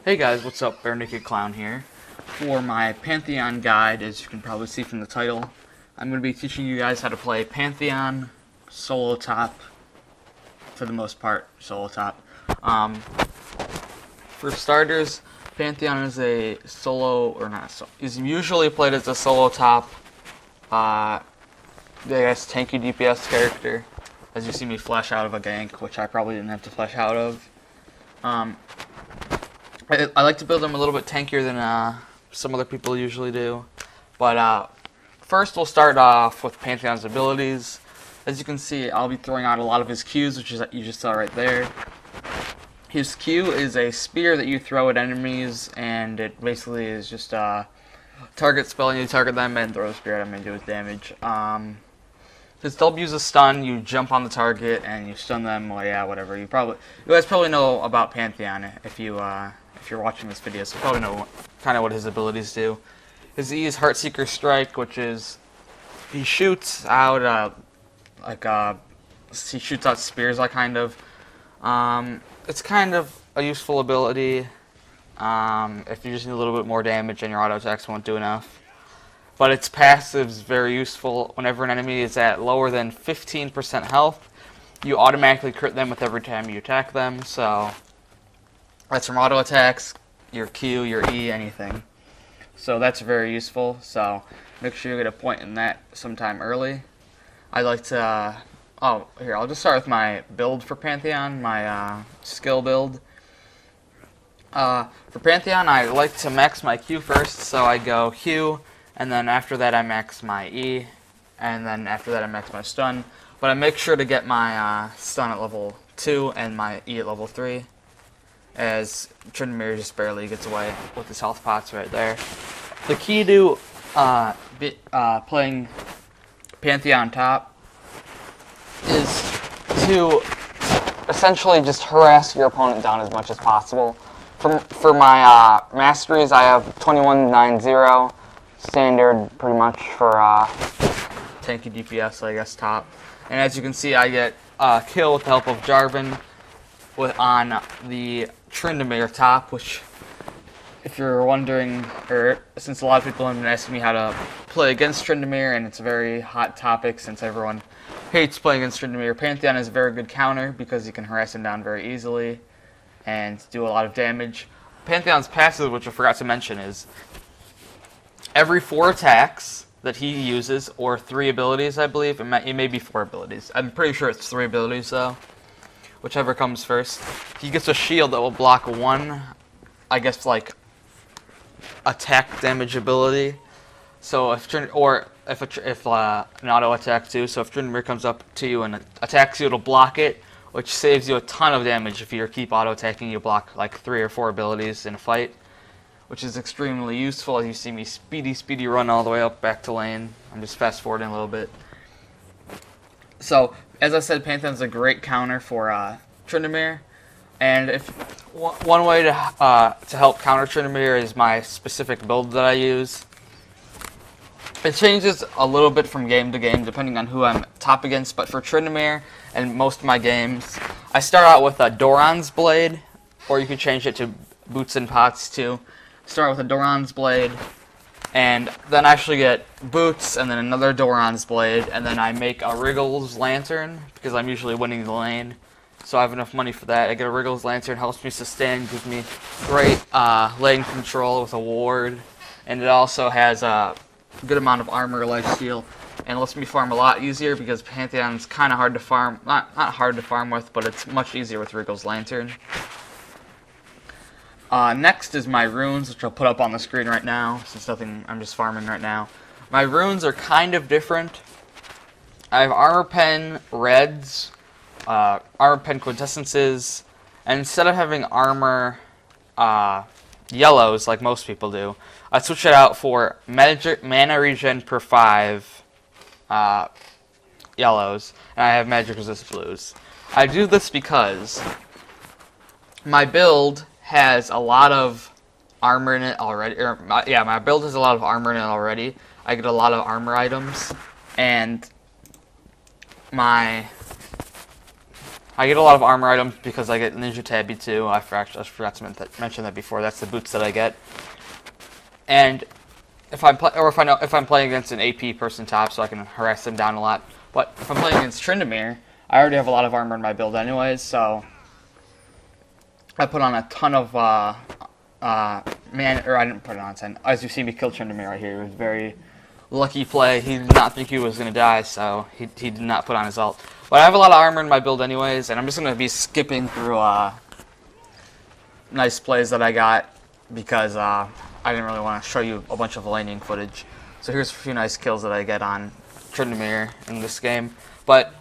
Hey guys, what's up? Bare Naked Clown here. For my Pantheon guide, as you can probably see from the title, I'm going to be teaching you guys how to play Pantheon solo top, for the most part, solo top. For starters, Pantheon is a solo, or not, is usually played as a solo top, I guess, tanky DPS character, as you see me flash out of a gank, which I probably didn't have to flash out of. I like to build them a little bit tankier than some other people usually do. But first we'll start off with Pantheon's abilities. As you can see, I'll be throwing out a lot of his Qs, which is you just saw right there. His Q is a spear that you throw at enemies, and it basically is just target spell, and you target them and throw a spear at them and do his damage. His W is a stun. You jump on the target and you stun them. Well, yeah, whatever. You guys probably know about Pantheon if you're watching this video, so you probably know kind of what his abilities do. His E is Heartseeker Strike, which is he shoots out he shoots out spears, kind of. It's kind of a useful ability if you just need a little bit more damage and your auto attacks won't do enough. But its passive is very useful. Whenever an enemy is at lower than 15% health, you automatically crit them with every time you attack them. So that's from auto attacks, your Q, your E, anything. So that's very useful. So make sure you get a point in that sometime early. I like to, here, I'll just start with my build for Pantheon, my skill build. For Pantheon, I like to max my Q first, so I go Q, and then after that I max my E, and then after that I max my stun. But I make sure to get my stun at level 2 and my E at level 3, as Tryndamere just barely gets away with his health pots right there. The key to playing Pantheon top is to essentially just harass your opponent down as much as possible. For my masteries, I have 2190, standard pretty much for tanky DPS, I guess, top. And as you can see, I get kill with the help of Jarvan on the Tryndamere top, which, if you're wondering, or since a lot of people have been asking me how to play against Tryndamere, and it's a very hot topic since everyone hates playing against Tryndamere, Pantheon is a very good counter because you can harass him down very easily and do a lot of damage. Pantheon's passive, which I forgot to mention, is every 4 attacks that he uses, or 3 abilities, I believe, it may be 4 abilities. I'm pretty sure it's 3 abilities, though. Whichever comes first. He gets a shield that will block 1, I guess, like, attack damage ability. So if an auto attack too. So if Tryndamere comes up to you and attacks you, it'll block it, which saves you a ton of damage. If you keep auto attacking, you block like 3 or 4 abilities in a fight, which is extremely useful. As you see me speedy run all the way up back to lane. I'm just fast forwarding a little bit. So as I said, Pantheon's a great counter for Tryndamere. And if one way to help counter Tryndamere is my specific build that I use. It changes a little bit from game to game depending on who I'm top against, but for Tryndamere and most of my games, I start out with a Doran's Blade, or you can change it to Boots and Pots too. Start with a Doran's Blade, and then I actually get Boots, and then another Doran's Blade, and then I make a Wriggle's Lantern, because I'm usually winning the lane. So I have enough money for that. I get a Wriggle's Lantern, helps me sustain, gives me great lane control with a ward, and it also has a good amount of armor, life steal, and lets me farm a lot easier because Pantheon's kind of hard to farm. Not hard to farm with, but it's much easier with Wriggle's Lantern. Next is my runes, which I'll put up on the screen right now, since I'm just farming right now. My runes are kind of different. I have Armor Pen Reds, Armor Pen Quintessences, and instead of having Armor Yellows like most people do, I switch it out for Mana Regen per 5 Yellows, and I have Magic Resist Blues. I do this because my build has a lot of armor in it already. My build has a lot of armor in it already. I get a lot of armor items, and my I get a lot of armor items because I get Ninja Tabby too. I forgot to mention that before. That's the boots that I get. And if I'm playing against an AP person top, so I can harass them down a lot. But if I'm playing against Tryndamere, I already have a lot of armor in my build anyways, so I put on a ton of I didn't put it on 10. As you see me kill Tryndamere right here, it was a very lucky play. He did not think he was gonna die, so he did not put on his ult. But I have a lot of armor in my build anyways, and I'm just gonna be skipping through nice plays that I got because I didn't really want to show you a bunch of laning footage. So here's a few nice kills that I get on Tryndamere in this game. But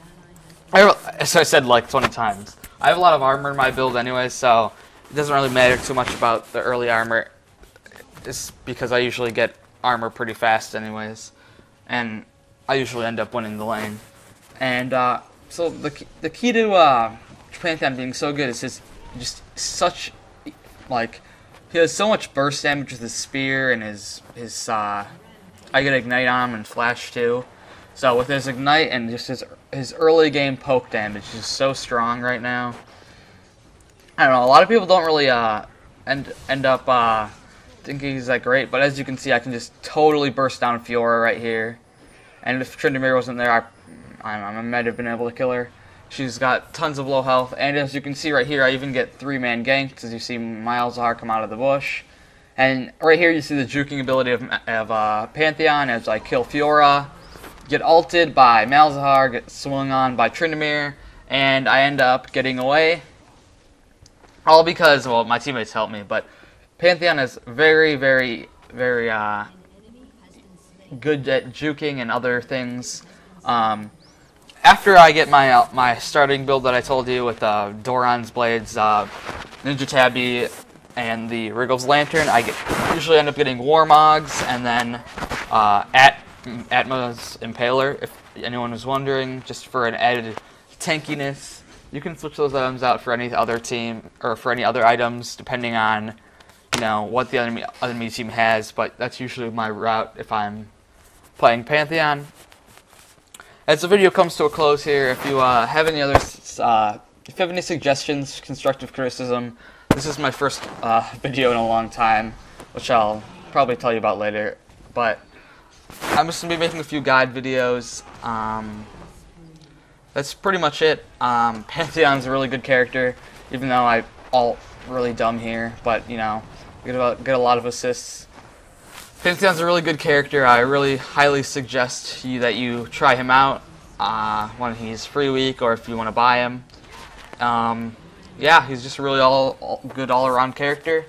as I said like 20 times, I have a lot of armor in my build anyway, so it doesn't really matter too much about the early armor. It's because I usually get armor pretty fast anyways, and I usually end up winning the lane. And so the key to Pantheon being so good is he has so much burst damage with his spear and his I get ignite on him and flash too. So with his ignite and just his early game poke damage is so strong right now. I don't know, a lot of people don't really end up thinking he's that great, but as you can see, I can just totally burst down Fiora right here. And if Tryndamere wasn't there, I might have been able to kill her. She's got tons of low health, and as you can see right here, I even get 3-man ganks as you see Malzahar come out of the bush. And right here you see the juking ability of Pantheon as I kill Fiora, get ulted by Malzahar, get swung on by Tryndamere, and I end up getting away. All because, well, my teammates helped me, but Pantheon is very, very, very good at juking and other things. After I get my starting build that I told you with Doran's Blades, Ninja Tabby, and the Wriggles Lantern, I usually end up getting Warmogs, and then Atma's Impaler, if anyone was wondering, just for an added tankiness. You can switch those items out for any other team, or for any other items, depending on, you know, what the enemy team has, but that's usually my route if I'm playing Pantheon. As the video comes to a close here, if you have any other, if you have any suggestions, constructive criticism, this is my first video in a long time, which I'll probably tell you about later, but I'm just going to be making a few guide videos. That's pretty much it. Pantheon's a really good character, even though I ult really dumb here, but, you know, get a lot of assists. Pantheon's a really good character. I really highly suggest that you try him out when he's free week or if you want to buy him. Yeah, he's just a really good all-around character.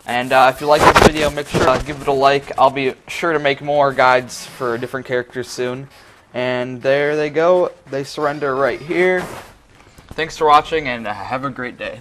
And if you like this video, make sure to give it a like. I'll be sure to make more guides for different characters soon. And there they go. They surrender right here. Thanks for watching, and have a great day.